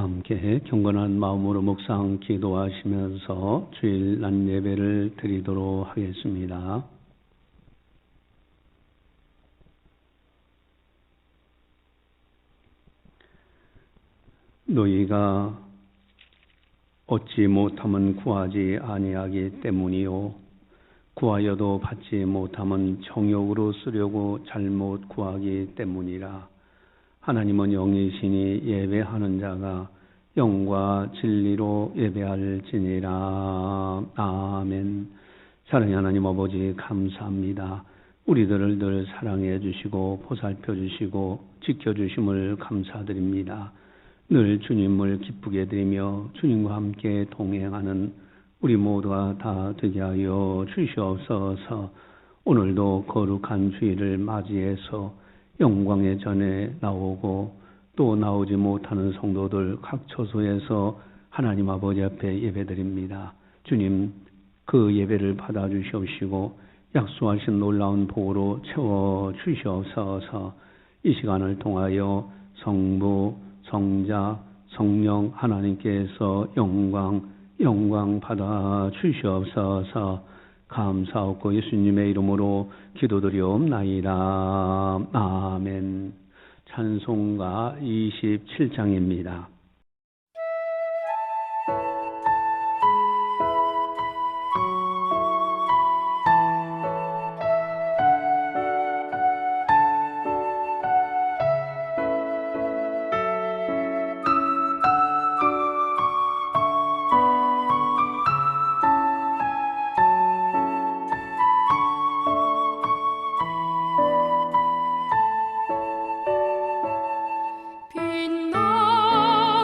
함께 경건한 마음으로 묵상 기도하시면서 주일 낮 예배를 드리도록 하겠습니다. 너희가 얻지 못함은 구하지 아니하기 때문이요 구하여도 받지 못함은 정욕으로 쓰려고 잘못 구하기 때문이라. 하나님은 영이시니 예배하는 자가 영과 진리로 예배할지니라. 아멘. 사랑의 하나님 아버지 감사합니다. 우리들을 늘 사랑해 주시고 보살펴 주시고 지켜주심을 감사드립니다. 늘 주님을 기쁘게 드리며 주님과 함께 동행하는 우리 모두가 다 되게 하여 주시옵소서. 오늘도 거룩한 주일을 맞이해서 영광의 전에 나오고 또 나오지 못하는 성도들 각 처소에서 하나님 아버지 앞에 예배드립니다. 주님, 그 예배를 받아주시옵시고 약속하신 놀라운 복으로 채워주시옵소서. 이 시간을 통하여 성부, 성자, 성령 하나님께서 영광 받아 주시옵소서. 감사하고 예수님의 이름으로 기도드리옵나이다. 아멘. 찬송가 27장입니다. 빛나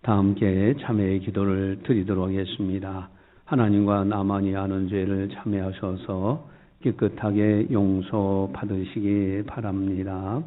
다 함께 참회의 기도를 드리도록 하겠습니다. 하나님과 나만이 아는 죄를 참회하셔서 깨끗하게 용서받으시기 바랍니다.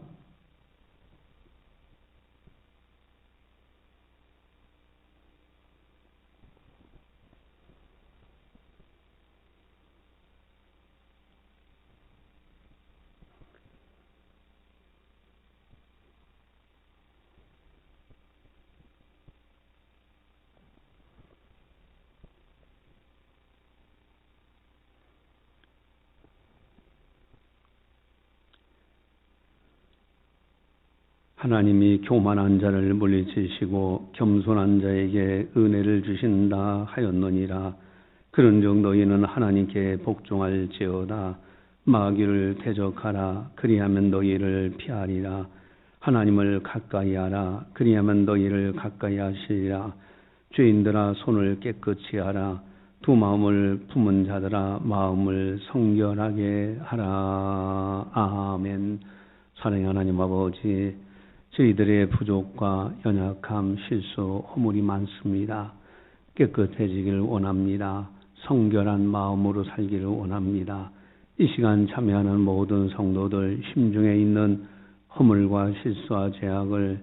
하나님이 교만한 자를 물리치시고 겸손한 자에게 은혜를 주신다 하였느니라. 그런즉 너희는 하나님께 복종할지어다. 마귀를 대적하라. 그리하면 너희를 피하리라. 하나님을 가까이하라. 그리하면 너희를 가까이 하시리라. 죄인들아 손을 깨끗이 하라. 두 마음을 품은 자들아 마음을 성결하게 하라. 아멘. 사랑의 하나님 아버지, 저희들의 부족과 연약함, 실수, 허물이 많습니다. 깨끗해지기를 원합니다. 성결한 마음으로 살기를 원합니다. 이 시간 참여하는 모든 성도들 심중에 있는 허물과 실수와 죄악을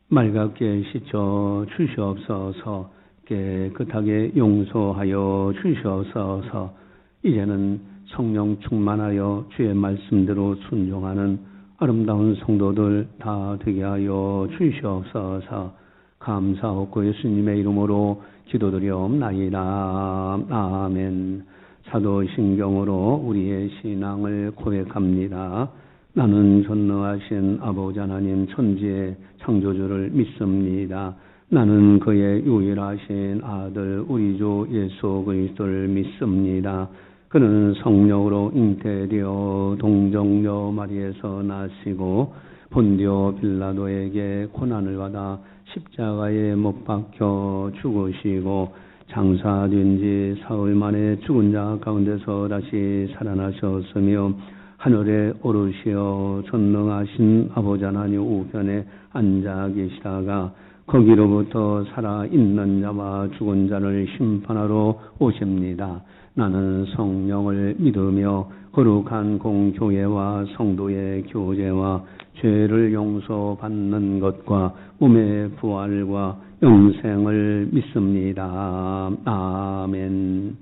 맑게 씻어 주시옵소서. 깨끗하게 용서하여 주시옵소서. 이제는 성령 충만하여 주의 말씀대로 순종하는 아름다운 성도들 다 되게 하여 주시옵소서. 감사하고 예수님의 이름으로 기도드리옵나이다. 아멘. 사도신경으로 우리의 신앙을 고백합니다. 나는 전능하신 아버지 하나님 천지의 창조주를 믿습니다. 나는 그의 유일하신 아들 우리 주 예수 그리스도를 믿습니다. 그는 성령으로 잉태되어 동정녀 마리에서 나시고 본디오 빌라도에게 고난을 받아 십자가에 못 박혀 죽으시고 장사된 지 사흘 만에 죽은 자 가운데서 다시 살아나셨으며 하늘에 오르시어 전능하신 아버지 하나님 우편에 앉아 계시다가 거기로부터 살아있는 자와 죽은 자를 심판하러 오십니다. 나는 성령을 믿으며 거룩한 공교회와 성도의 교제와 죄를 용서받는 것과 몸의 부활과 영생을 믿습니다. 아멘.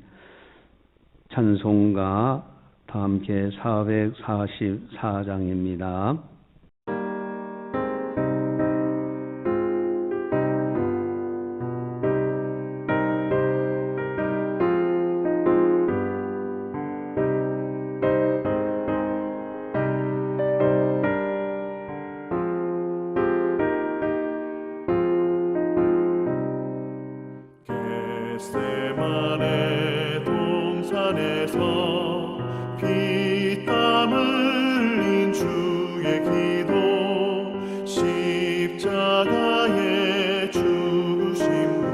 찬송가 다 함께 444장입니다. 겟세마네 동산에서 피땀 흘린 주의 기도 십자가의 죽으심도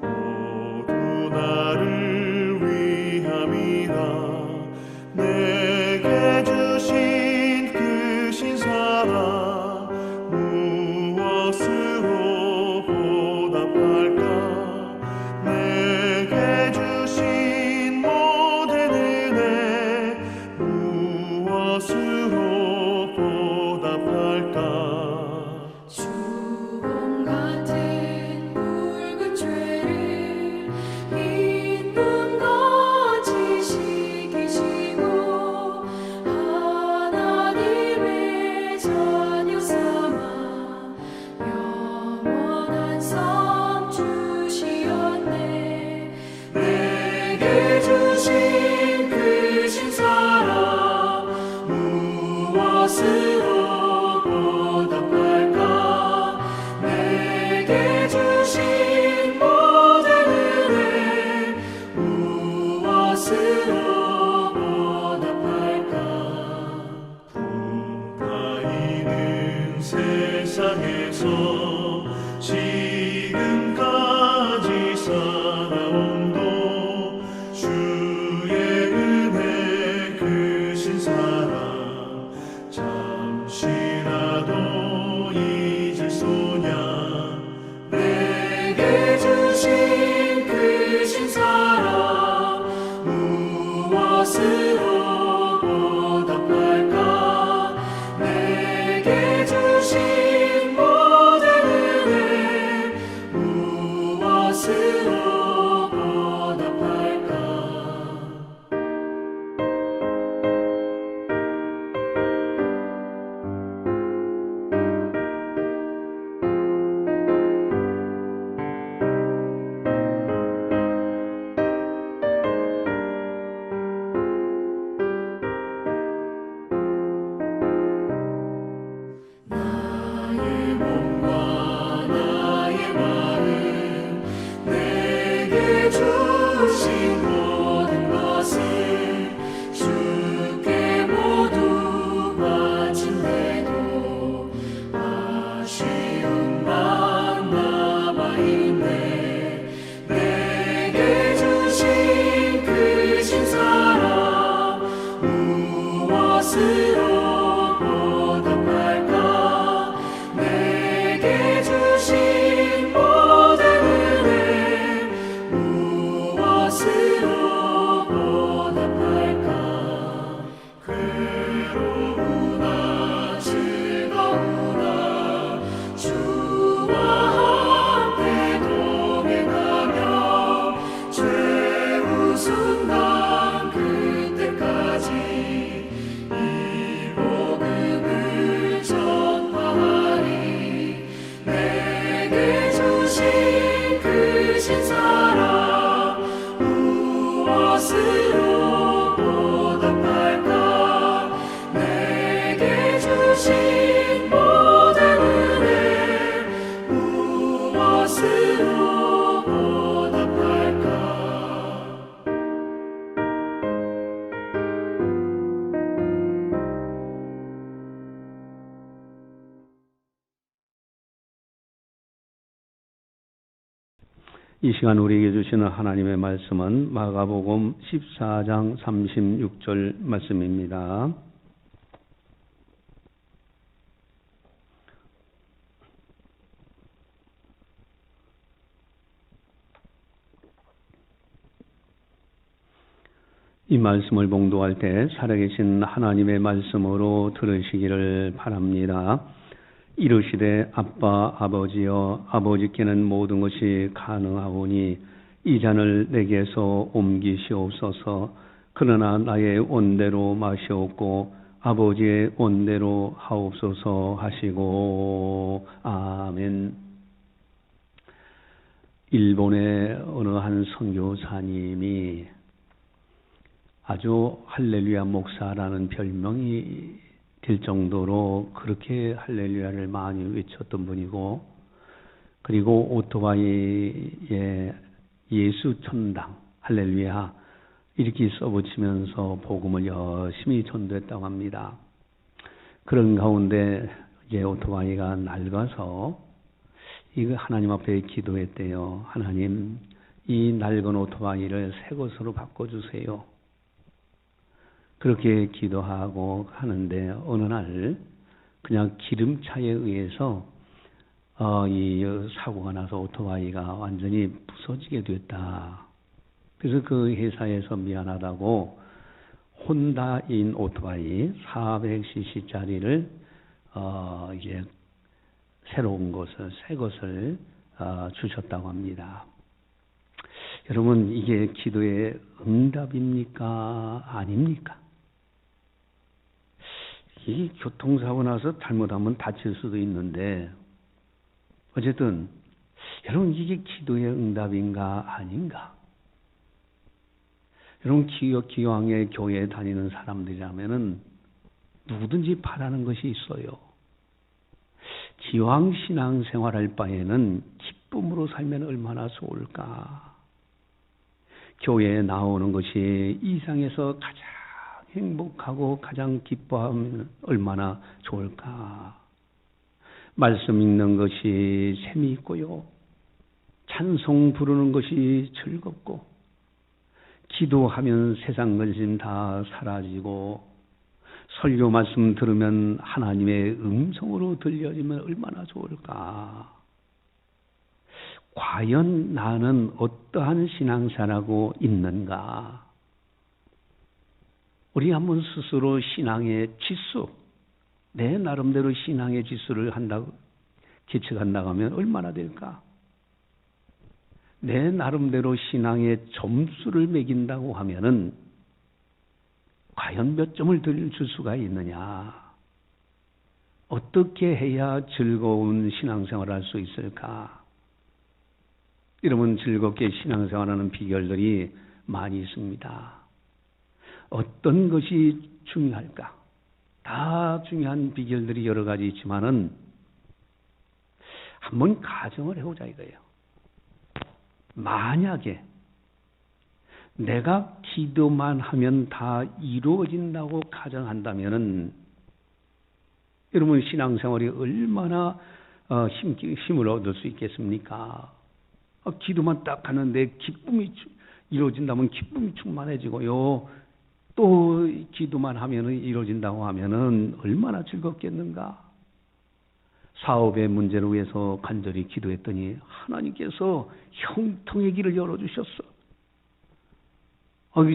모두 나를 위함이라. 내게 주신 그 신사랑 무엇으로 보답할까. 내게 주신 모든 크신 사랑 무엇으로 보답할까 내게 주신 모든 은혜 무엇으로 보답할까 이 시간 우리에게 주시는 하나님의 말씀은 마가복음 14장 36절 말씀입니다. 이 말씀을 봉독할 때 살아계신 하나님의 말씀으로 들으시기를 바랍니다. 이르시되 아빠 아버지여 아버지께는 모든 것이 가능하오니 이 잔을 내게서 옮기시옵소서. 그러나 나의 원대로 마시옵고 아버지의 원대로 하옵소서 하시고 아멘. 일본의 어느 한 선교사님이 아주 할렐루야 목사라는 별명이 될 정도로 그렇게 할렐루야를 많이 외쳤던 분이고, 그리고 오토바이에 예수 천당 할렐루야 이렇게 써붙이면서 복음을 열심히 전도했다고 합니다. 그런 가운데 이제 오토바이가 낡아서 이거 하나님 앞에 기도했대요. 하나님, 이 낡은 오토바이를 새 것으로 바꿔주세요. 그렇게 기도하고 하는데 어느 날 그냥 기름차에 의해서 이 사고가 나서 오토바이가 완전히 부서지게 됐다. 그래서 그 회사에서 미안하다고 혼다인 오토바이 400cc짜리를 이제 새로운 것을 새 것을 주셨다고 합니다. 여러분, 이게 기도의 응답입니까? 아닙니까? 이 교통사고 나서 잘못하면 다칠 수도 있는데, 어쨌든 여러분, 이게 기도의 응답인가 아닌가? 여러분, 기왕에 교회에 다니는 사람들이라면은 누구든지 바라는 것이 있어요. 기왕 신앙생활할 바에는 기쁨으로 살면 얼마나 좋을까? 교회에 나오는 것이 이 세상에서 가장 행복하고 가장 기뻐하면 얼마나 좋을까? 말씀 읽는 것이 재미있고요. 찬송 부르는 것이 즐겁고, 기도하면 세상 근심 다 사라지고, 설교 말씀 들으면 하나님의 음성으로 들려지면 얼마나 좋을까? 과연 나는 어떠한 신앙사라고 있는가? 우리 한번 스스로 신앙의 지수, 내 나름대로 신앙의 지수를 계측한다고 하면 얼마나 될까? 내 나름대로 신앙의 점수를 매긴다고 하면은 과연 몇 점을 줄 수가 있느냐? 어떻게 해야 즐거운 신앙생활을 할 수 있을까? 여러분, 즐겁게 신앙생활하는 비결들이 많이 있습니다. 어떤 것이 중요할까? 다 중요한 비결들이 여러 가지 있지만은 한번 가정을 해보자 이거예요. 만약에 내가 기도만 하면 다 이루어진다고 가정한다면은 여러분, 신앙생활이 얼마나 힘을 얻을 수 있겠습니까? 기도만 딱 하는데 기쁨이 이루어진다면 기쁨이 충만해지고요. 또 기도만 하면은 이루어진다고 하면은 얼마나 즐겁겠는가? 사업의 문제를 위해서 간절히 기도했더니 하나님께서 형통의 길을 열어주셨어.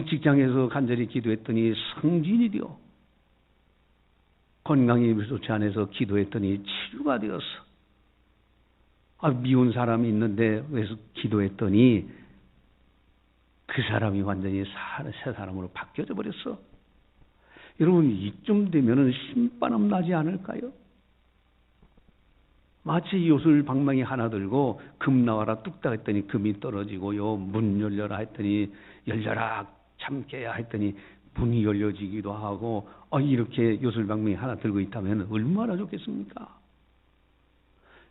직장에서 간절히 기도했더니 승진이 되어, 건강이 좋지 않아서 기도했더니 치유가 되었어. 미운 사람이 있는데 그래서 기도했더니 그 사람이 완전히 새 사람으로 바뀌어져 버렸어. 여러분, 이쯤 되면은 신바람 나지 않을까요? 마치 요술 방망이 하나 들고 금 나와라 뚝딱 했더니 금이 떨어지고요. 문 열려라 했더니 열려라 참깨야 했더니 문이 열려지기도 하고 이렇게 요술 방망이 하나 들고 있다면 얼마나 좋겠습니까?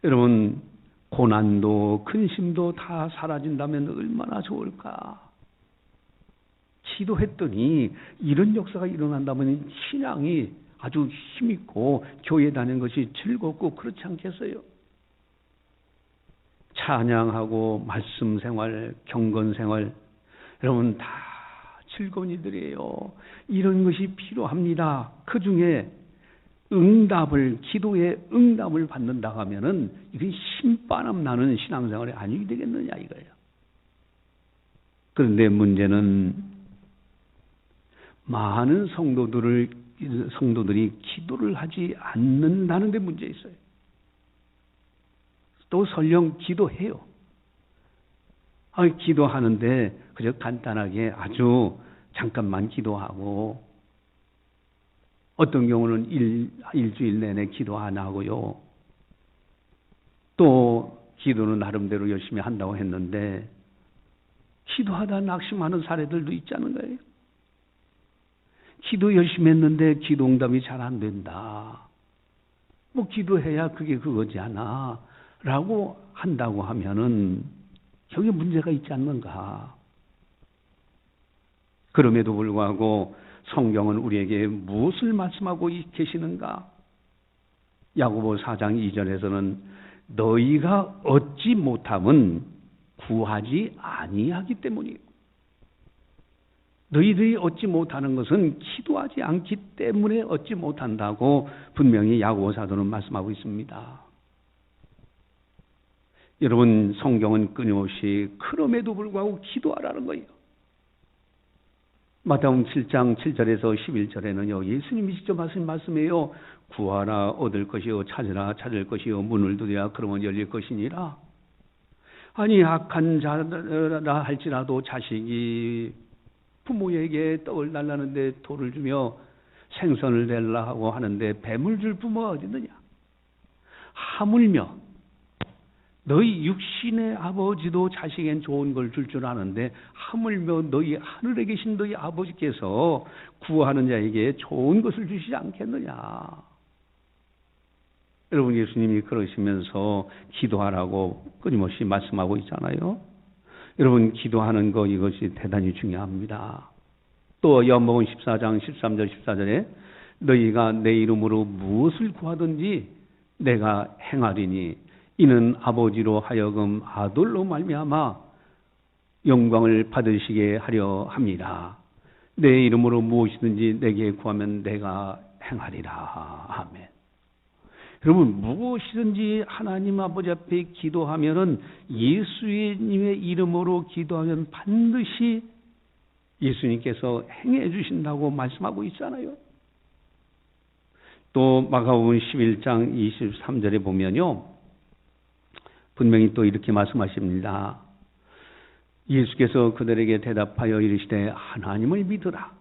여러분 고난도 근심도 다 사라진다면 얼마나 좋을까? 기도했더니 이런 역사가 일어난다면 신앙이 아주 힘있고 교회 다니는 것이 즐겁고 그렇지 않겠어요? 찬양하고 말씀 생활, 경건 생활 여러분 다 즐거운 일들이에요. 이런 것이 필요합니다. 그 중에 기도의 응답을 받는다 하면은 이게 신바람 나는 신앙생활이 아니게 되겠느냐 이거예요. 그런데 문제는 많은 성도들이 기도를 하지 않는다는 데 문제 있어요. 또 설령 기도해요. 기도하는데 그저 간단하게 아주 잠깐만 기도하고 어떤 경우는 일주일 내내 기도 안 하고요. 또 기도는 나름대로 열심히 한다고 했는데 기도하다 낙심하는 사례들도 있자는 거예요. 기도 열심히 했는데 기도 응답이 잘 안 된다. 기도해야 그게 그거지 않아. 라고 한다고 하면은 여기 문제가 있지 않는가. 그럼에도 불구하고 성경은 우리에게 무엇을 말씀하고 계시는가? 야고보 4장 2절에서는 너희가 얻지 못함은 구하지 아니하기 때문이에요. 너희들이 얻지 못하는 것은 기도하지 않기 때문에 얻지 못한다고 분명히 야고보 사도는 말씀하고 있습니다. 여러분 성경은 끊임없이 그럼에도 불구하고 기도하라는 거예요. 마태복음 7장 7절에서 11절에는요. 예수님이 직접 하신 말씀이에요. 구하라 얻을 것이요 찾으라 찾을 것이요 문을 두드리라 그러면 열릴 것이니라. 악한 자라 할지라도 자식이 부모에게 떡을 달라는데 돌을 주며 생선을 달라 하고 하는데 뱀을 줄 부모가 어디 있느냐. 하물며 너희 육신의 아버지도 자식엔 좋은 걸 줄 줄 아는데 하물며 너희 하늘에 계신 너희 아버지께서 구하는 자에게 좋은 것을 주시지 않겠느냐. 여러분 예수님이 그러시면서 기도하라고 끊임없이 말씀하고 있잖아요. 여러분 기도하는 거 이것이 대단히 중요합니다. 또 요한복음 14장 13절 14절에 너희가 내 이름으로 무엇을 구하든지 내가 행하리니 이는 아버지로 하여금 아들로 말미암아 영광을 받으시게 하려 합니다. 내 이름으로 무엇이든지 내게 구하면 내가 행하리라. 아멘. 여러분 무엇이든지 하나님 아버지 앞에 기도하면은 예수님의 이름으로 기도하면 반드시 예수님께서 행해 주신다고 말씀하고 있잖아요. 또 마가복음 11장 23절에 보면요. 분명히 또 이렇게 말씀하십니다. 예수께서 그들에게 대답하여 이르시되 하나님을 믿으라.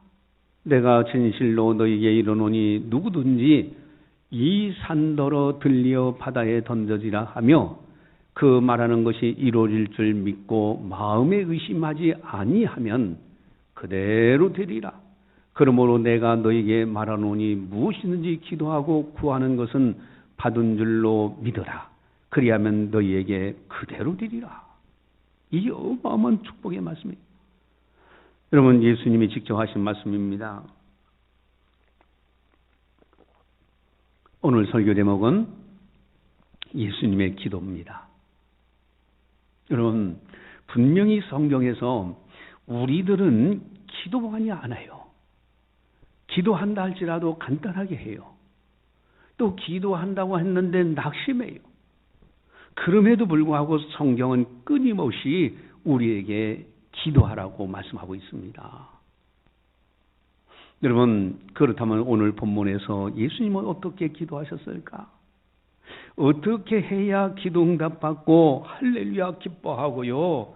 내가 진실로 너희에게 이르노니 누구든지 이 산더러 들리어 바다에 던져지라 하며 그 말하는 것이 이루어질 줄 믿고 마음에 의심하지 아니하면 그대로 되리라. 그러므로 내가 너희에게 말하노니 무엇이든지 기도하고 구하는 것은 받은 줄로 믿으라. 그리하면 너희에게 그대로 되리라. 이게 어마어마한 축복의 말씀이에요. 여러분 예수님이 직접 하신 말씀입니다. 오늘 설교 제목은 예수님의 기도입니다. 여러분 분명히 성경에서 우리들은 기도하지 않아요. 기도한다 할지라도 간단하게 해요. 또 기도한다고 했는데 낙심해요. 그럼에도 불구하고 성경은 끊임없이 우리에게 기도하라고 말씀하고 있습니다. 여러분 그렇다면 오늘 본문에서 예수님은 어떻게 기도하셨을까? 어떻게 해야 기도 응답받고 할렐루야 기뻐하고요.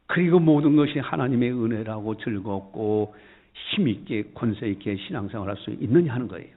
그리고 모든 것이 하나님의 은혜라고 즐겁고 힘있게 권세있게 신앙생활할 수 있느냐 하는 거예요.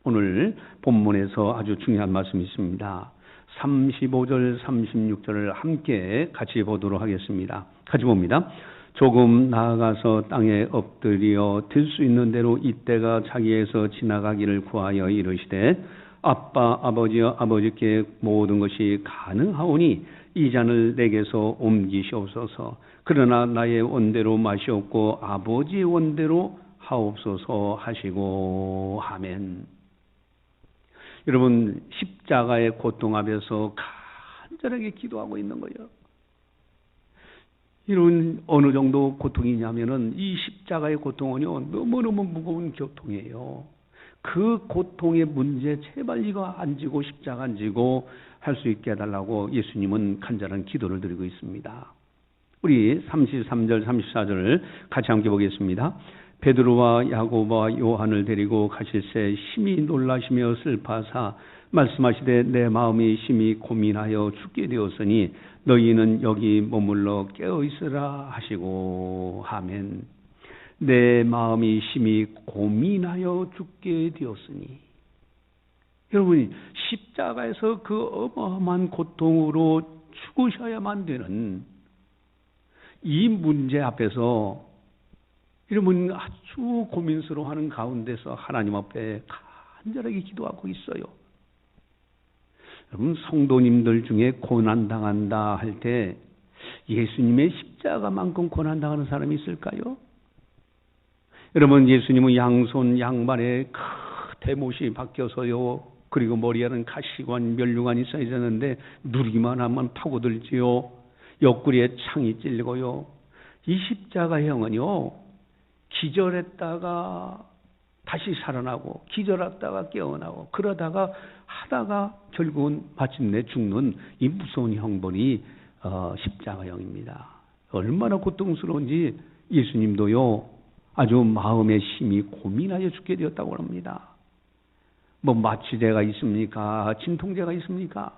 오늘 본문에서 아주 중요한 말씀이 있습니다. 35절, 36절을 함께 같이 보도록 하겠습니다. 같이 봅니다. 조금 나아가서 땅에 엎드려 들 수 있는 대로 이때가 자기에서 지나가기를 구하여 이르시되 아빠 아버지여 아버지께 모든 것이 가능하오니 이 잔을 내게서 옮기시옵소서. 그러나 나의 원대로 마시옵고 아버지의 원대로 하옵소서 하시고 아멘. 여러분, 십자가의 고통 앞에서 간절하게 기도하고 있는 거예요. 이런 어느 정도 고통이냐면은 이 십자가의 고통은요 너무너무 무거운 고통이에요. 그 고통의 문제 제발 이거 안 지고 십자가 안 지고 할 수 있게 해달라고 예수님은 간절한 기도를 드리고 있습니다. 우리 33절 34절을 같이 함께 보겠습니다. 베드로와 야고보와 요한을 데리고 가실새 심히 놀라시며 슬퍼하사 말씀하시되 내 마음이 심히 고민하여 죽게 되었으니 너희는 여기 머물러 깨어있으라 하시고 아멘. 내 마음이 심히 고민하여 죽게 되었으니, 여러분 십자가에서 그 어마어마한 고통으로 죽으셔야만 되는 이 문제 앞에서 여러분 아주 고민스러워하는 가운데서 하나님 앞에 간절하게 기도하고 있어요. 여러분 성도님들 중에 고난당한다 할 때 예수님의 십자가만큼 고난당하는 사람이 있을까요? 여러분 예수님은 양손 양발에 큰 대못이 박혀서요, 그리고 머리에는 가시관 면류관이 있어야 되는데 누리기만 하면 파고들지요. 옆구리에 창이 찔리고요. 이 십자가형은요 기절했다가 다시 살아나고 기절했다가 깨어나고 그러다가 하다가 결국은 마침내 죽는 이 무서운 형벌이 십자가형입니다. 얼마나 고통스러운지 예수님도요 아주 마음에 심히 고민하여 죽게 되었다고 합니다. 뭐 마취제가 있습니까? 진통제가 있습니까?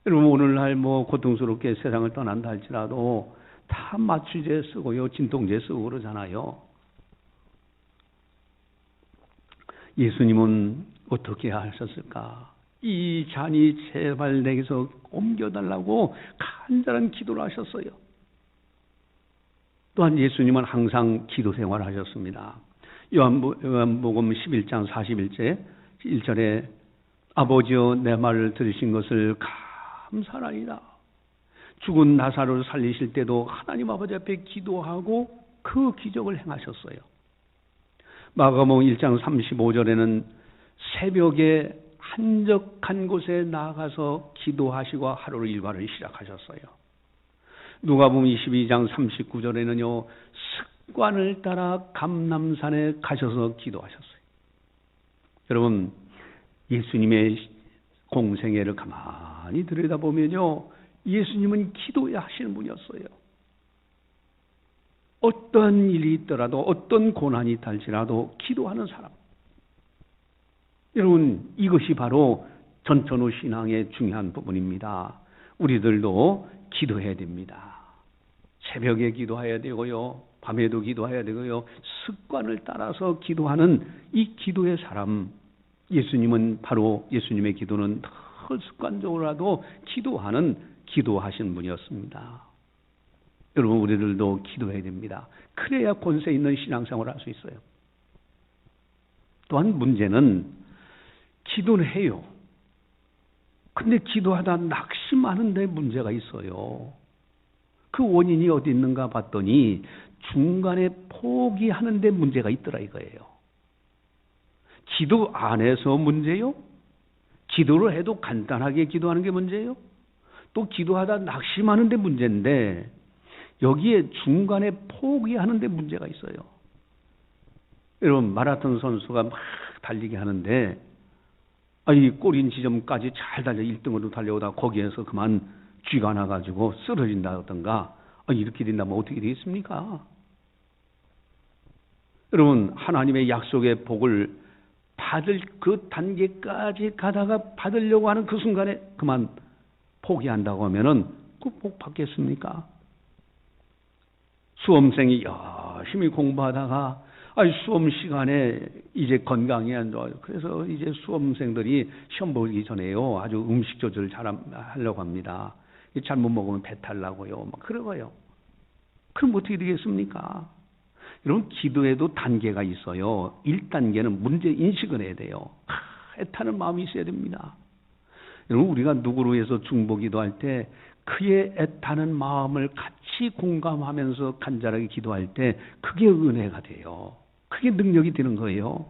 여러분 오늘날 뭐 고통스럽게 세상을 떠난다 할지라도 다 마취제 쓰고요, 진통제 쓰고 그러잖아요. 예수님은 어떻게 하셨을까? 이 잔이 제발 내게서 옮겨달라고 간절한 기도를 하셨어요. 또한 예수님은 항상 기도 생활을 하셨습니다. 요한복음 11장 41절 1절에 아버지여 내 말을 들으신 것을 감사하나이다. 죽은 나사로를 살리실 때도 하나님 아버지 앞에 기도하고 그 기적을 행하셨어요. 마가복음 1장 35절에는 새벽에 한적한 곳에 나가서 기도하시고 하루를 일과를 시작하셨어요. 누가복음 22장 39절에는요 습관을 따라 감람산에 가셔서 기도하셨어요. 여러분 예수님의 공생애를 가만히 들여다보면요 예수님은 기도하시는 분이었어요. 어떤 일이 있더라도 어떤 고난이 있달지라도 기도하는 사람. 여러분 이것이 바로 전천후 신앙의 중요한 부분입니다. 우리들도 기도해야 됩니다. 새벽에 기도해야 되고요, 밤에도 기도해야 되고요, 습관을 따라서 기도하는 이 기도의 사람, 예수님은 바로 예수님의 기도는 늘 습관적으로라도 기도하신 분이었습니다. 여러분 우리들도 기도해야 됩니다. 그래야 권세 있는 신앙생활을 할 수 있어요. 또한 문제는 기도는 해요. 근데 기도하다 낙심하는 데 문제가 있어요. 그 원인이 어디 있는가 봤더니 중간에 포기하는 데 문제가 있더라 이거예요. 기도 안 해서 문제요? 기도를 해도 간단하게 기도하는 게 문제예요? 또 기도하다 낙심하는 데 문제인데 여기에 중간에 포기하는 데 문제가 있어요. 여러분 마라톤 선수가 막 달리기 하는데 이 꼬린 지점까지 잘 달려 1등으로 달려오다 거기에서 그만 쥐가 나가지고 쓰러진다던가 이렇게 된다면 어떻게 되겠습니까? 여러분 하나님의 약속의 복을 받을 그 단계까지 가다가 받으려고 하는 그 순간에 그만 포기한다고 하면은 그 복 받겠습니까? 수험생이 열심히 공부하다가 수험 시간에 이제 건강이 안 좋아요. 그래서 이제 수험생들이 시험 보기 전에요. 아주 음식 조절을 잘 하려고 합니다. 잘못 먹으면 배탈 나고요. 막 그러고요. 그럼 어떻게 되겠습니까? 여러분, 기도에도 단계가 있어요. 1단계는 문제 인식을 해야 돼요. 애타는 마음이 있어야 됩니다. 여러분, 우리가 누구로 해서 중보기도할 때 그의 애타는 마음을 같이 공감하면서 간절하게 기도할 때 그게 은혜가 돼요. 그게 능력이 되는 거예요.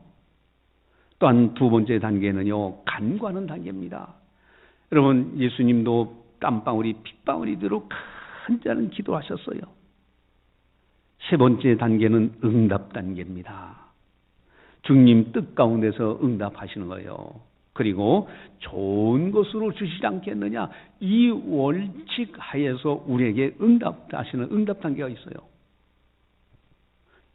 또한 두 번째 단계는요, 간구하는 단계입니다. 여러분, 예수님도 땀방울이 핏방울이 되도록 간절한 기도하셨어요. 세 번째 단계는 응답 단계입니다. 주님 뜻 가운데서 응답하시는 거예요. 그리고 좋은 것으로 주시지 않겠느냐, 이 원칙 하에서 우리에게 응답하시는 응답 단계가 있어요.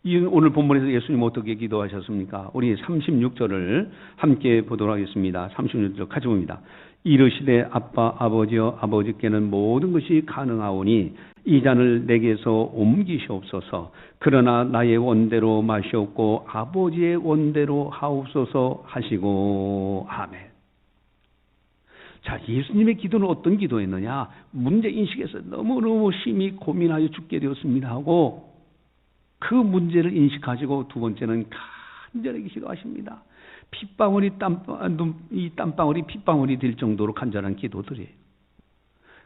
오늘 본문에서 예수님 어떻게 기도하셨습니까? 우리 36절을 함께 보도록 하겠습니다. 36절 같이 봅니다. 이르시되 아빠 아버지여, 아버지께는 모든 것이 가능하오니 이 잔을 내게서 옮기시옵소서. 그러나 나의 원대로 마시옵고 아버지의 원대로 하옵소서 하시고 아멘. 자, 예수님의 기도는 어떤 기도였느냐? 문제인식에서 너무너무 심히 고민하여 죽게 되었습니다 하고 그 문제를 인식하시고, 두 번째는 간절하게 기도하십니다. 이 땀방울이 핏방울이 될 정도로 간절한 기도들이에요.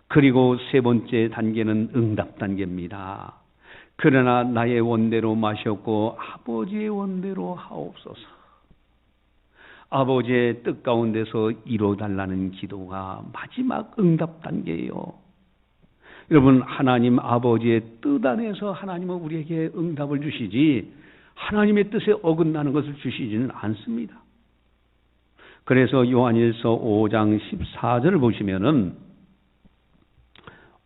그리고 세 번째 단계는 응답 단계입니다. 그러나 나의 원대로 마셨고 아버지의 원대로 하옵소서. 아버지의 뜻 가운데서 이루어달라는 기도가 마지막 응답 단계예요. 여러분, 하나님 아버지의 뜻 안에서 하나님은 우리에게 응답을 주시지 하나님의 뜻에 어긋나는 것을 주시지는 않습니다. 그래서 요한일서 5장 14절을 보시면은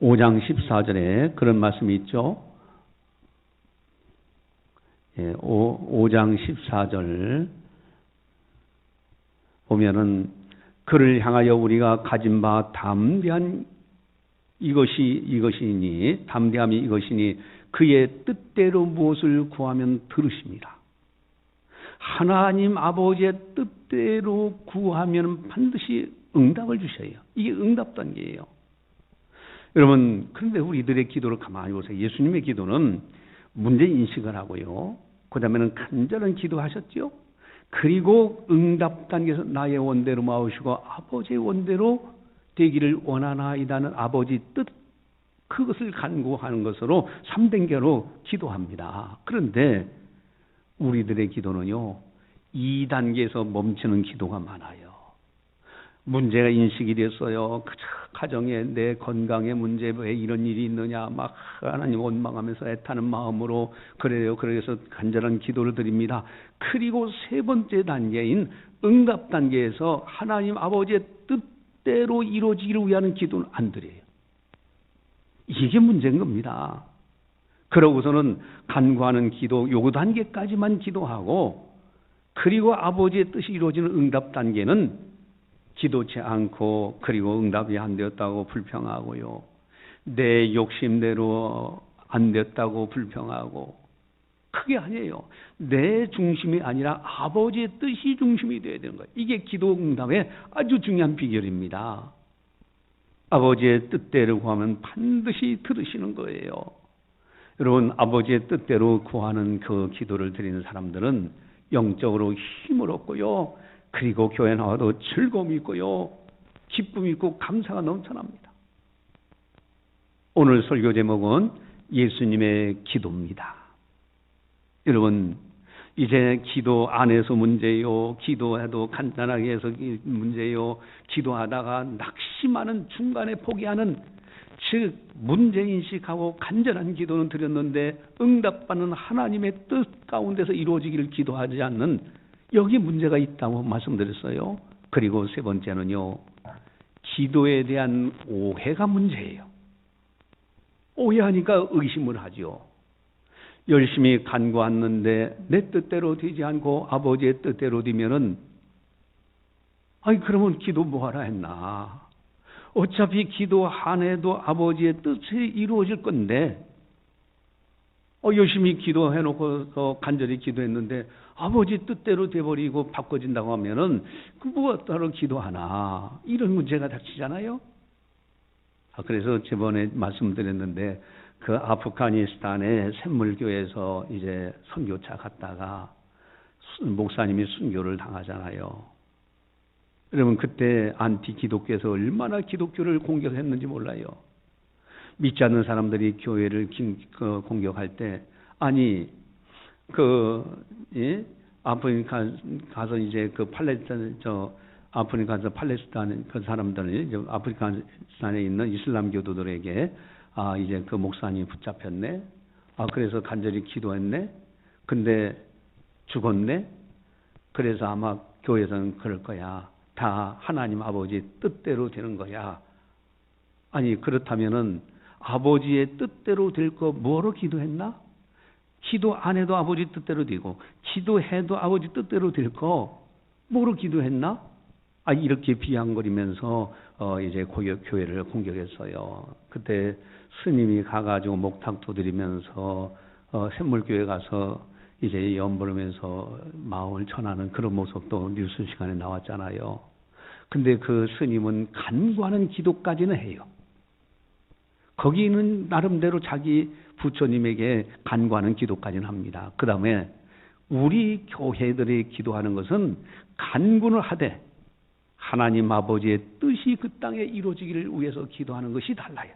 5장 14절에 그런 말씀이 있죠. 5장 14절 보면은 그를 향하여 우리가 가진 바 담대한 담대함이 이것이니 그의 뜻대로 무엇을 구하면 들으십니다. 하나님 아버지의 뜻대로 구하면 반드시 응답을 주셔요. 이게 응답 단계예요. 여러분, 그런데 우리들의 기도를 가만히 보세요. 예수님의 기도는 문제 인식을 하고요. 그 다음에는 간절한 기도하셨죠. 그리고 응답 단계에서 나의 원대로 마으시고 아버지의 원대로 되기를 원하나이다는 아버지 뜻, 그것을 간구하는 것으로 3단계로 기도합니다. 그런데 우리들의 기도는요, 2단계에서 멈추는 기도가 많아요. 문제가 인식이 됐어요. 가정에 내 건강의 문제, 왜 이런 일이 있느냐, 막 하나님 원망하면서 애타는 마음으로 그래요. 그래서 간절한 기도를 드립니다. 그리고 세 번째 단계인 응답 단계에서 하나님 아버지의 뜻대로 이루어지기를 위하는 기도는 안 드려요. 이게 문제인 겁니다. 그러고서는 간구하는 기도, 요구 단계까지만 기도하고, 그리고 아버지의 뜻이 이루어지는 응답 단계는 기도치 않고, 그리고 응답이 안 되었다고 불평하고요. 내 욕심대로 안 됐다고 불평하고. 그게 아니에요. 내 중심이 아니라 아버지의 뜻이 중심이 되어야 되는 거예요. 이게 기도 응답의 아주 중요한 비결입니다. 아버지의 뜻대로 구하면 반드시 들으시는 거예요. 여러분, 아버지의 뜻대로 구하는 그 기도를 드리는 사람들은 영적으로 힘을 얻고요. 그리고 교회 나와도 즐거움이 있고요. 기쁨이 있고 감사가 넘쳐납니다. 오늘 설교 제목은 예수님의 기도입니다. 여러분, 이제 기도 안에서 문제요, 기도해도 간단하게 해서 문제요, 기도하다가 낙심하는 중간에 포기하는, 즉 문제인식하고 간절한 기도는 드렸는데 응답받는 하나님의 뜻 가운데서 이루어지기를 기도하지 않는, 여기 문제가 있다고 말씀드렸어요. 그리고 세 번째는요, 기도에 대한 오해가 문제예요. 오해하니까 의심을 하죠. 열심히 간구했는데 내 뜻대로 되지 않고 아버지의 뜻대로 되면은, 아니 그러면 기도 뭐하라 했나? 어차피 기도 안 해도 아버지의 뜻이 이루어질 건데 열심히 기도해놓고 간절히 기도했는데 아버지 뜻대로 돼버리고 바꿔진다고 하면은 그 뭐가 따로 기도하나 이런 문제가 닥치잖아요. 그래서 저번에 말씀드렸는데 그 아프가니스탄의 샘물교에서 이제 선교차 갔다가 목사님이 순교를 당하잖아요. 여러분 그때 안티 기독교에서 얼마나 기독교를 공격했는지 몰라요. 믿지 않는 사람들이 교회를 공격할 때 아니 아프리카 가서 이제 그 아프리카에서 팔레스타인 그 사람들이 아프리카에 있는 이슬람 교도들에게 이제 그 목사님이 붙잡혔네. 그래서 간절히 기도했네. 근데 죽었네. 그래서 아마 교회에서는 그럴 거야. 다 하나님 아버지 뜻대로 되는 거야. 아니 그렇다면은 아버지의 뜻대로 될 거 뭐로 기도했나? 기도 안 해도 아버지 뜻대로 되고 기도해도 아버지 뜻대로 될 거 뭐로 기도했나? 이렇게 비양거리면서 이제 교회를 공격했어요. 그때 스님이 가가지고 목탁 두드리면서 샘물교회 가서 이제 연부르면서 마음을 전하는 그런 모습도 뉴스 시간에 나왔잖아요. 근데 그 스님은 간구하는 기도까지는 해요. 거기는 나름대로 자기 부처님에게 간구하는 기도까지는 합니다. 그 다음에 우리 교회들이 기도하는 것은 간구를 하되 하나님 아버지의 뜻이 그 땅에 이루어지기를 위해서 기도하는 것이 달라요.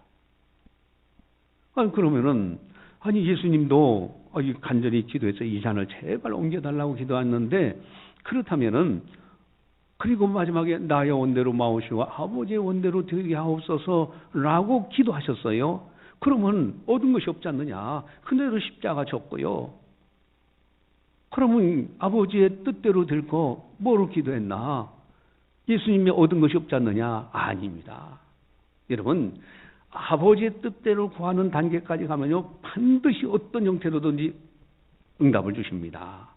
그러면은 예수님도 간절히 기도해서 이 잔을 제발 옮겨달라고 기도했는데 그렇다면은 그리고 마지막에 나의 원대로 마오시고 아버지의 원대로 되게 하옵소서라고 기도하셨어요. 그러면 얻은 것이 없지 않느냐. 그대로 십자가 졌고요. 그러면 아버지의 뜻대로 될 거 뭐로 기도했나? 예수님이 얻은 것이 없지 않느냐? 아닙니다. 여러분 아버지의 뜻대로 구하는 단계까지 가면요 반드시 어떤 형태로든지 응답을 주십니다.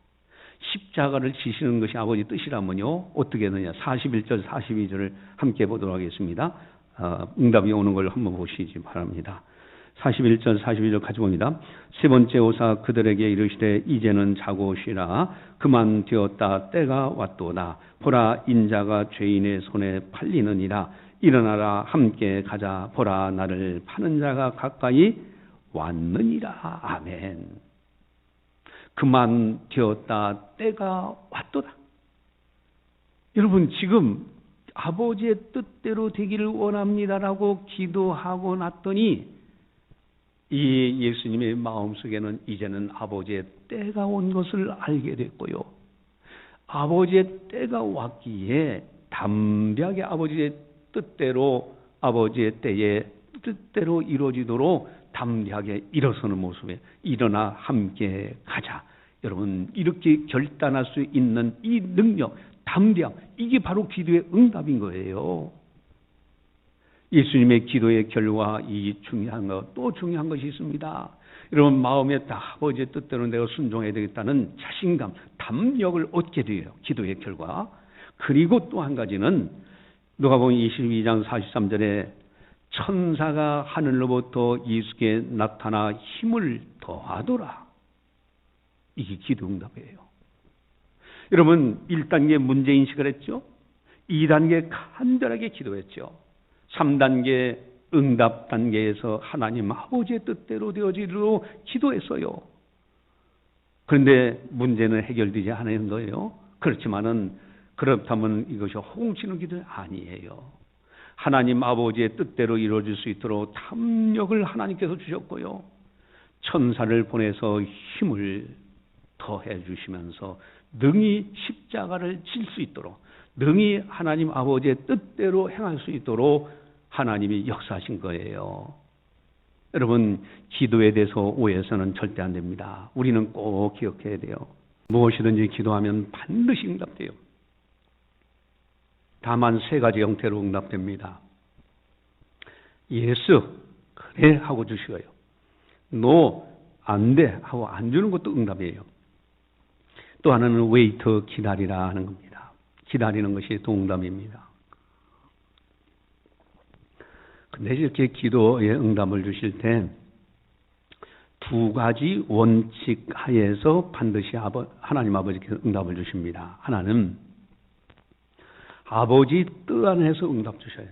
십자가를 지시는 것이 아버지 뜻이라면요 어떻게 했느냐. 41절 42절을 함께 보도록 하겠습니다. 응답이 오는 걸 한번 보시기 바랍니다. 41절 42절 같이 봅니다. 세 번째 오사 그들에게 이르시되 이제는 자고 쉬라. 그만 되었다. 때가 왔도다. 보라 인자가 죄인의 손에 팔리느니라. 일어나라 함께 가자. 보라 나를 파는 자가 가까이 왔느니라. 아멘. 그만 되었다. 때가 왔도다. 여러분 지금 아버지의 뜻대로 되기를 원합니다라고 기도하고 났더니 이 예수님의 마음속에는 이제는 아버지의 때가 온 것을 알게 됐고요. 아버지의 때가 왔기에 담대하게 아버지의 뜻대로 아버지의 때에 뜻대로 이루어지도록 담대하게 일어서는 모습에 일어나 함께 가자. 여러분 이렇게 결단할 수 있는 이 능력, 담대함 이게 바로 기도의 응답인 거예요. 예수님의 기도의 결과 이 중요한 것, 또 중요한 것이 있습니다. 여러분 마음에 다 아버지의 뜻대로 내가 순종해야 되겠다는 자신감, 담력을 얻게 돼요. 기도의 결과. 그리고 또 한 가지는 누가복음 22장 43절에 천사가 하늘로부터 예수께 나타나 힘을 더하더라. 이게 기도 응답이에요. 여러분 1단계 문제인식을 했죠. 2단계 간절하게 기도했죠. 3단계 응답 단계에서 하나님 아버지의 뜻대로 되어지도록 기도했어요. 그런데 문제는 해결되지 않은 거예요. 그렇지만은 그렇다면 이것이 호응치는 기도는 아니에요. 하나님 아버지의 뜻대로 이루어질 수 있도록 담력을 하나님께서 주셨고요. 천사를 보내서 힘을 더해 주시면서 능히 십자가를 질 수 있도록 능히 하나님 아버지의 뜻대로 행할 수 있도록 하나님이 역사하신 거예요. 여러분 기도에 대해서 오해해서는 절대 안 됩니다. 우리는 꼭 기억해야 돼요. 무엇이든지 기도하면 반드시 응답돼요. 다만 세 가지 형태로 응답됩니다. 예스 그래 하고 주시고요. 노 안 돼 하고 안 주는 것도 응답이에요. 또 하나는 웨이터 기다리라 하는 겁니다. 기다리는 것이 또 응답입니다. 근데 이렇게 기도에 응답을 주실 때 두 가지 원칙 하에서 반드시 하나님 아버지께서 응답을 주십니다. 하나는 아버지 뜻 안에서 응답 주셔요.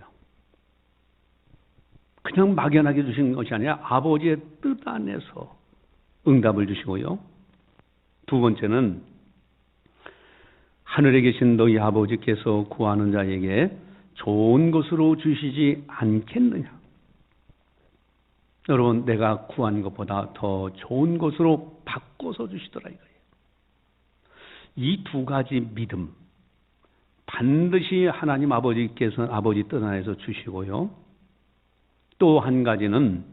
그냥 막연하게 주신 것이 아니라 아버지의 뜻 안에서 응답을 주시고요. 두 번째는 하늘에 계신 너희 아버지께서 구하는 자에게 좋은 것으로 주시지 않겠느냐. 여러분, 내가 구한 것보다 더 좋은 것으로 바꿔서 주시더라 이거예요. 이 두 가지 믿음, 반드시 하나님 아버지께서 아버지 뜻 안에서 주시고요. 또 한 가지는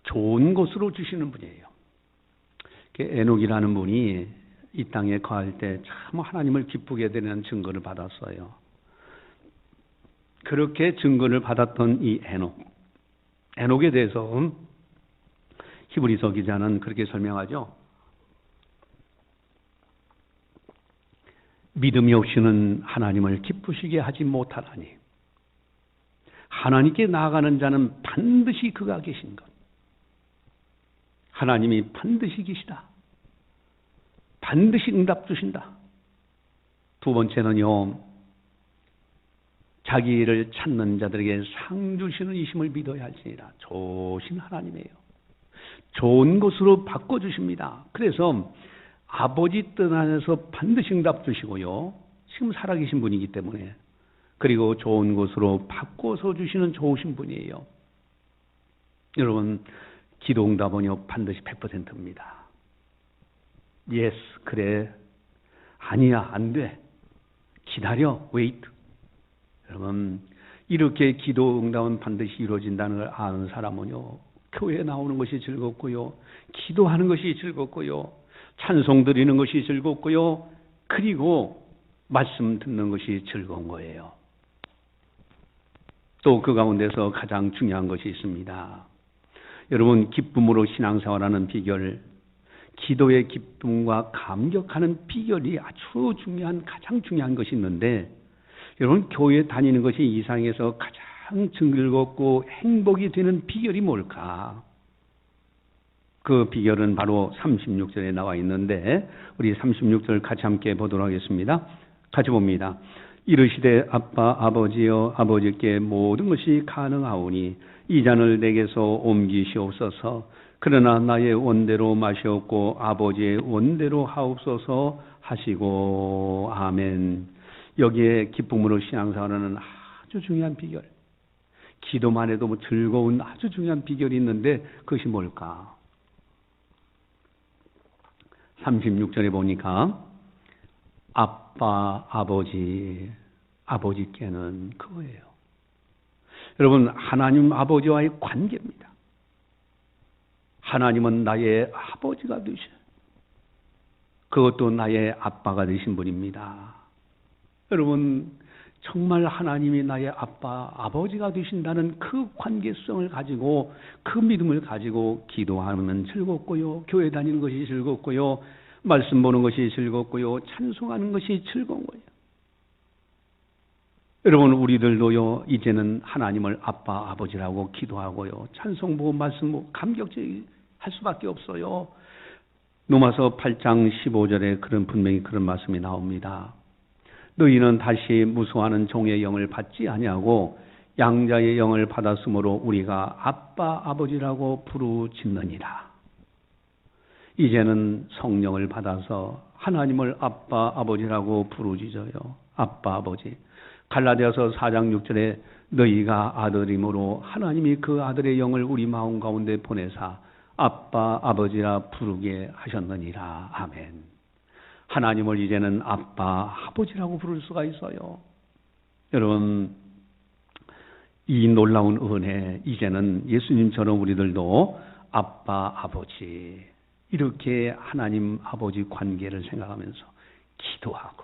좋은 것으로 주시는 분이에요. 에녹이라는 분이 이 땅에 거할 때 참 하나님을 기쁘게 되는 증거를 받았어요. 그렇게 증거를 받았던 이 에녹에 대해서 히브리서 기자는 그렇게 설명하죠. 믿음이 없이는 하나님을 기쁘시게 하지 못하나니 하나님께 나아가는 자는 반드시 그가 계신 것. 하나님이 반드시 계시다. 반드시 응답 주신다. 두 번째는요, 자기를 찾는 자들에게 상 주시는 이심을 믿어야 할지니라. 좋으신 하나님이에요. 좋은 것으로 바꿔주십니다. 그래서 아버지 뜻 안에서 반드시 응답 주시고요. 지금 살아계신 분이기 때문에. 그리고 좋은 것으로 바꿔서 주시는 좋으신 분이에요. 여러분, 기도 응답은요 반드시 100%입니다. 예스, 그래. 아니야, 안 돼. 기다려, wait. 여러분, 이렇게 기도 응답은 반드시 이루어진다는 걸 아는 사람은요, 교회에 나오는 것이 즐겁고요, 기도하는 것이 즐겁고요, 찬송 드리는 것이 즐겁고요, 그리고 말씀 듣는 것이 즐거운 거예요. 또 그 가운데서 가장 중요한 것이 있습니다. 여러분, 기쁨으로 신앙생활하는 비결, 기도의 기쁨과 감격하는 비결이 아주 중요한, 가장 중요한 것이 있는데, 여러분, 교회 다니는 것이 이 세상에서 가장 즐겁고 행복이 되는 비결이 뭘까? 그 비결은 바로 36절에 나와 있는데, 우리 36절 같이 함께 보도록 하겠습니다. 같이 봅니다. 이르시되 아빠 아버지여, 아버지께 모든 것이 가능하오니 이 잔을 내게서 옮기시옵소서. 그러나 나의 원대로 마시옵고 아버지의 원대로 하옵소서 하시고. 아멘. 여기에 기쁨으로 신앙생활하는 아주 중요한 비결, 기도만 해도 즐거운 아주 중요한 비결이 있는데 그것이 뭘까? 36절에 보니까 아빠 아버지께는 그거예요. 여러분, 하나님 아버지와의 관계입니다. 하나님은 나의 아버지가 되셔요. 그것도 나의 아빠가 되신 분입니다. 여러분, 정말 하나님이 나의 아빠, 아버지가 되신다는 그 관계성을 가지고, 그 믿음을 가지고 기도하면 즐겁고요, 교회 다니는 것이 즐겁고요, 말씀 보는 것이 즐겁고요, 찬송하는 것이 즐거운 거예요. 여러분, 우리들도요, 이제는 하나님을 아빠, 아버지라고 기도하고요, 찬송 보고 말씀 보고 감격할 수밖에 없어요. 로마서 8장 15절에 분명히 그런 말씀이 나옵니다. 너희는 다시 무수하는 종의 영을 받지 아니하고 양자의 영을 받았으므로 우리가 아빠 아버지라고 부르짖느니라. 이제는 성령을 받아서 하나님을 아빠 아버지라고 부르짖어요. 아빠 아버지. 갈라디아서 4장 6절에 너희가 아들이므로 하나님이 그 아들의 영을 우리 마음 가운데 보내사 아빠 아버지라 부르게 하셨느니라. 아멘. 하나님을 이제는 아빠 아버지라고 부를 수가 있어요. 여러분, 이 놀라운 은혜, 이제는 예수님처럼 우리들도 아빠 아버지, 이렇게 하나님 아버지 관계를 생각하면서 기도하고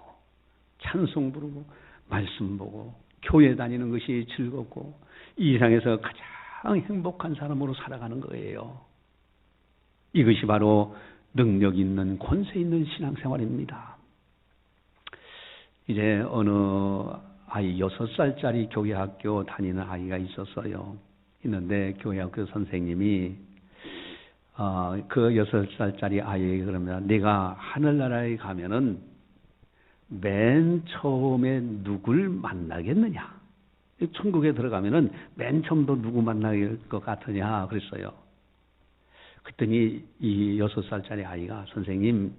찬송 부르고 말씀 보고 교회 다니는 것이 즐겁고 이 세상에서 가장 행복한 사람으로 살아가는 거예요. 이것이 바로 능력 있는, 권세 있는 신앙생활입니다. 이제 어느 아이 6살짜리 교회학교 다니는 아이가 있었어요. 있는데 교회학교 선생님이 그 6살짜리 아이에게 그럽니다. 네가 하늘나라에 가면은 맨 처음에 누굴 만나겠느냐? 천국에 들어가면은 맨 처음도 누구 만날 것 같으냐? 그랬어요. 그랬더니 이 6살짜리 아이가 선생님,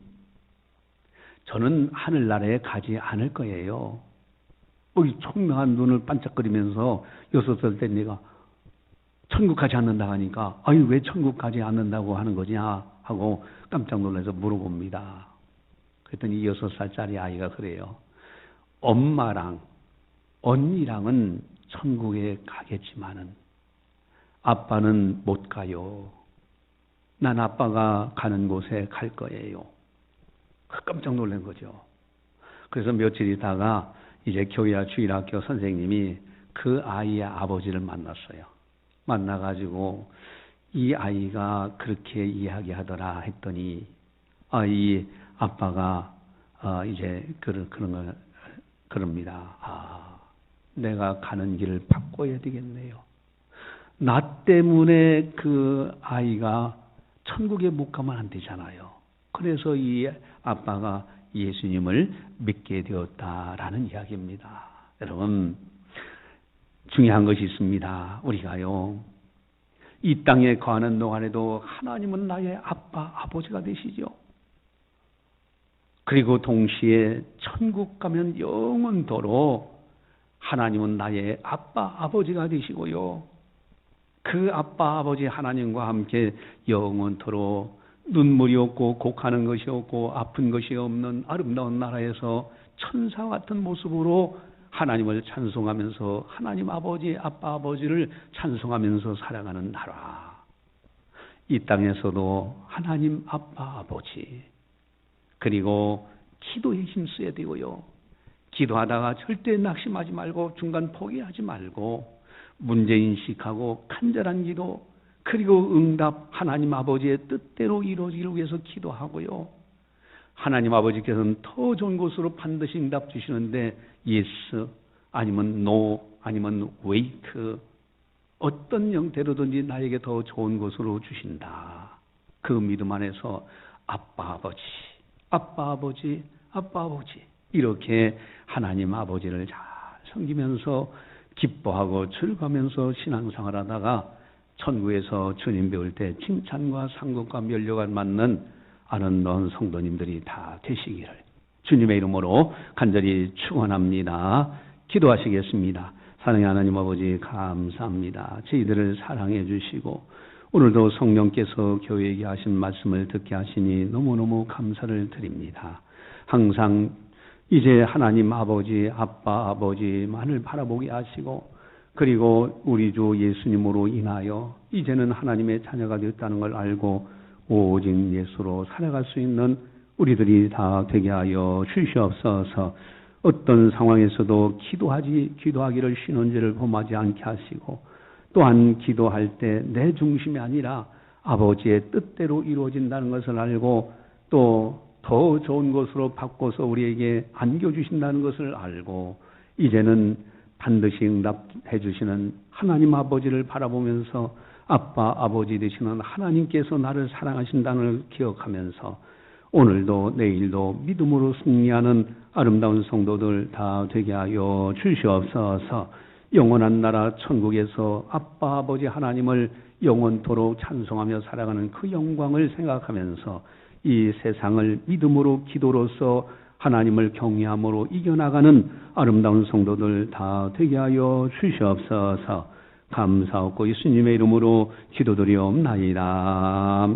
저는 하늘나라에 가지 않을 거예요. 이 총명한 눈을 반짝거리면서 6살 때 내가 천국 가지 않는다 하니까 아니 왜 천국 가지 않는다고 하는 거냐 하고 깜짝 놀라서 물어봅니다. 그랬더니 6살짜리 아이가 그래요. 엄마랑 언니랑은 천국에 가겠지만은 아빠는 못 가요. 난 아빠가 가는 곳에 갈 거예요. 깜짝 놀란 거죠. 그래서 며칠 있다가 이제 교회와 주일학교 선생님이 그 아이의 아버지를 만났어요. 만나가지고 이 아이가 그렇게 이야기하더라 했더니 이 아빠가 이제 그런 걸 그럽니다. 내가 가는 길을 바꿔야 되겠네요. 나 때문에 그 아이가 천국에 못 가면 안 되잖아요. 그래서 이 아빠가 예수님을 믿게 되었다라는 이야기입니다. 여러분, 중요한 것이 있습니다. 우리가요, 이 땅에 거하는 동안에도 하나님은 나의 아빠, 아버지가 되시죠. 그리고 동시에 천국 가면 영원토록 하나님은 나의 아빠, 아버지가 되시고요. 그 아빠, 아버지 하나님과 함께 영원토록 눈물이 없고 곡하는 것이 없고 아픈 것이 없는 아름다운 나라에서 천사 같은 모습으로 하나님을 찬송하면서 하나님 아버지, 아빠, 아버지를 찬송하면서 살아가는 나라. 이 땅에서도 하나님 아빠, 아버지, 그리고 기도에 힘써야 되고요. 기도하다가 절대 낙심하지 말고 중간 포기하지 말고 문제인식하고 간절한 기도, 그리고 응답, 하나님 아버지의 뜻대로 이루어지기 위해서 기도하고요. 하나님 아버지께서는 더 좋은 곳으로 반드시 응답 주시는데 yes, 아니면 no, 아니면 wait, 어떤 형태로든지 나에게 더 좋은 곳으로 주신다. 그 믿음 안에서 아빠 아버지, 아빠 아버지, 아빠 아버지 이렇게 하나님 아버지를 잘 섬기면서 기뻐하고 즐거우면서 신앙생활 하다가 천국에서 주님 배울 때 칭찬과 상급과 면류가 맞는 아름다운 성도님들이 다 되시기를 주님의 이름으로 간절히 축원합니다. 기도하시겠습니다. 사랑의 하나님 아버지 감사합니다. 저희들을 사랑해 주시고 오늘도 성령께서 교회에게 하신 말씀을 듣게 하시니 너무너무 감사를 드립니다. 항상 이제 하나님 아버지, 아빠 아버지만을 바라보게 하시고 그리고 우리 주 예수님으로 인하여 이제는 하나님의 자녀가 되었다는 걸 알고 오직 예수로 살아갈 수 있는 우리들이 다 되게 하여 주시옵소서. 어떤 상황에서도 기도하기를 쉬는 죄를 범하지 않게 하시고 또한 기도할 때 내 중심이 아니라 아버지의 뜻대로 이루어진다는 것을 알고 또 더 좋은 것으로 바꿔서 우리에게 안겨주신다는 것을 알고 이제는 반드시 응답해 주시는 하나님 아버지를 바라보면서 아빠 아버지 되시는 하나님께서 나를 사랑하신다는 걸 기억하면서 오늘도 내일도 믿음으로 승리하는 아름다운 성도들 다 되게 하여 주시옵소서. 영원한 나라 천국에서 아빠 아버지 하나님을 영원토록 찬송하며 살아가는 그 영광을 생각하면서 이 세상을 믿음으로 기도로서 하나님을 경외함으로 이겨나가는 아름다운 성도들 다 되게 하여 주시옵소서. 감사하고 예수님의 이름으로 기도드리옵나이다.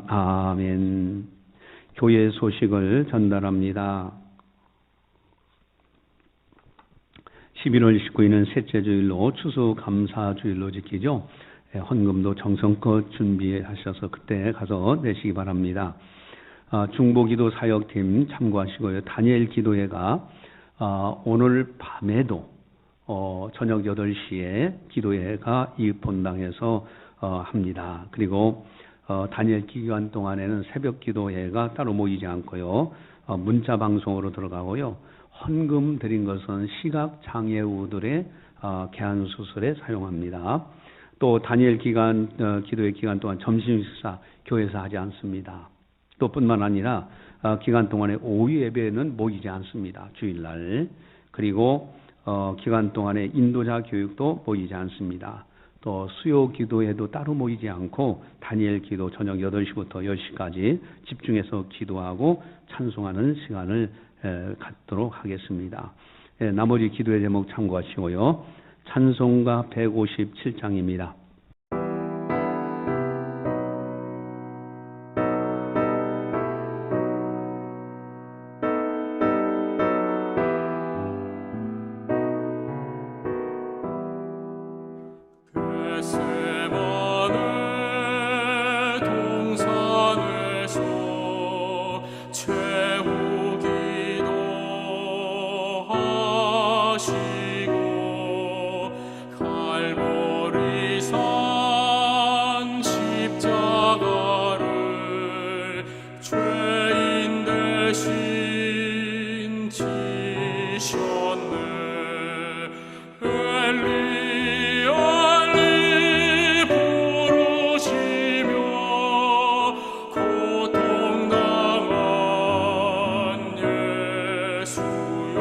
아멘. 교회 소식을 전달합니다. 11월 29일은 셋째 주일로 추수감사주일로 지키죠. 헌금도 정성껏 준비하셔서 그때 가서 내시기 바랍니다. 중보기도 사역팀 참고하시고요. 다니엘 기도회가 오늘 밤에도 저녁 8시에 기도회가 이 본당에서 합니다. 그리고 다니엘 기간 동안에는 새벽 기도회가 따로 모이지 않고요. 문자 방송으로 들어가고요. 헌금 드린 것은 시각 장애우들의 개안 수술에 사용합니다. 또 다니엘 기간, 기도의 기간 동안 점심 식사 교회에서 하지 않습니다. 또 뿐만 아니라 기간 동안에 오후 예배는 모이지 않습니다. 주일날. 그리고 기간 동안에 인도자 교육도 모이지 않습니다. 또 수요 기도에도 따로 모이지 않고 다니엘 기도 저녁 8시부터 10시까지 집중해서 기도하고 찬송하는 시간을 갖도록 하겠습니다. 나머지 기도의 제목 참고하시고요. 찬송가 157장입니다. 겟세마네 동산에서 최후 기도하시고 갈보리산 십자가를 죄인 대신 지셨네. 엘리 엘리 부르시며 고통당한 예수여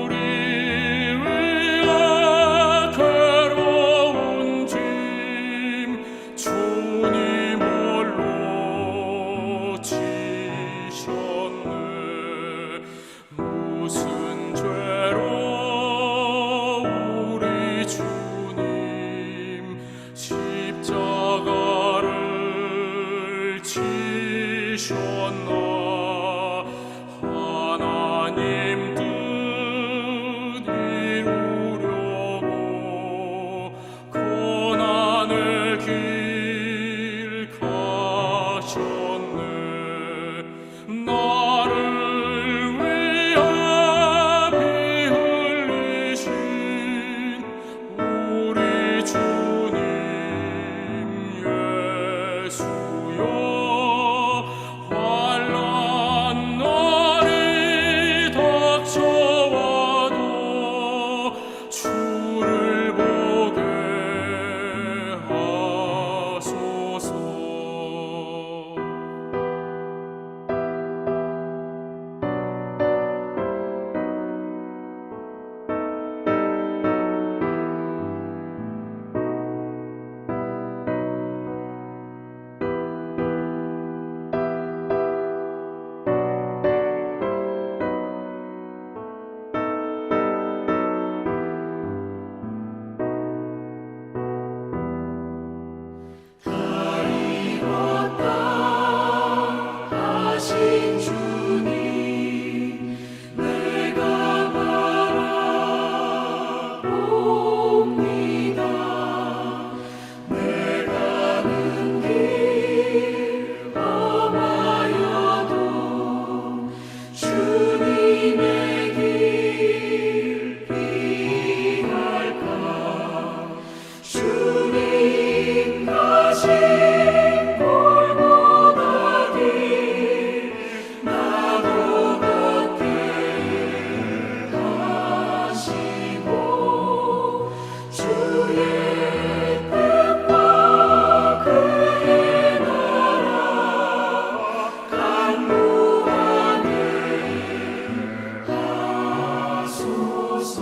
우리 위에 괴로운 짐 주님 홀로 지셨네. 무슨 죄로 우리 주님 십자가를 지셨나. 하나님 뜻 이루려고 고난의 길 가셨네. 나를 위해 피 흘리신 우리 주님 예수여 환난 날이 닥쳐와도 주를 보게 하소서. 다리 걷다 하신 주님 내가 바라봅니다. 내 가는 길 험하여도 주님의 길 피할까. 주님 가신 골고다 길 나도 걷게 하시고 주의 뜻과 그의 나라 간구하게 하소서.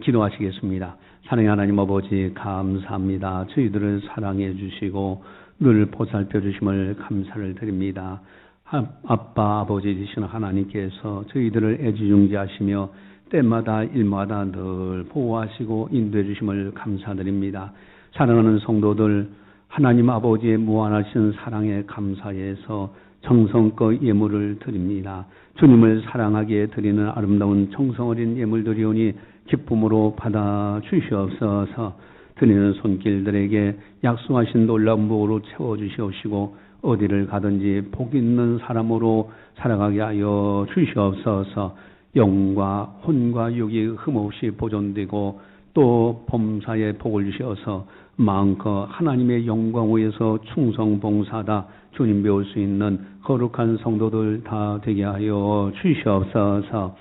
기도하시겠습니다. 사랑의 하나님 아버지 감사합니다. 저희들을 사랑해 주시고 늘 보살펴 주심을 감사를 드립니다. 아빠 아버지 되시는 하나님께서 저희들을 애지중지하시며 때마다 일마다 늘 보호하시고 인도해 주심을 감사드립니다. 사랑하는 성도들 하나님 아버지의 무한하신 사랑에 감사해서 정성껏 예물을 드립니다. 주님을 사랑하기에 드리는 아름다운 정성 어린 예물들이오니 기쁨으로 받아 주시옵소서. 드리는 손길들에게 약속하신 놀라운 복으로 채워주시옵시고 어디를 가든지 복 있는 사람으로 살아가게 하여 주시옵소서. 영과 혼과 육이 흠없이 보존되고 또 범사에 복을 주셔서 마음껏 하나님의 영광 위에서 충성 봉사다 주님 배울 수 있는 거룩한 성도들 다 되게 하여 주시옵소서.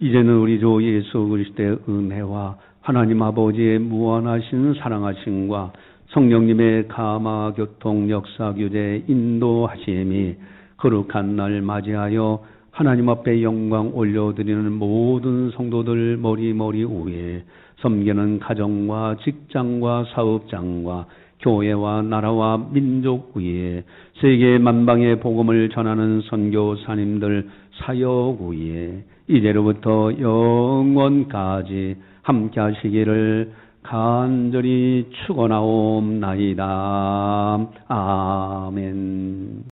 이제는 우리 주 예수 그리스도의 은혜와 하나님 아버지의 무한하신 사랑하심과 성령님의 감화 교통 역사 교제 인도하심이 거룩한 날 맞이하여 하나님 앞에 영광 올려드리는 모든 성도들 머리 위에 섬기는 가정과 직장과 사업장과 교회와 나라와 민족 위에 세계 만방의 복음을 전하는 선교사님들 사역 위에 이제로부터 영원까지 함께 하시기를 간절히 축원하옵나이다. 아멘.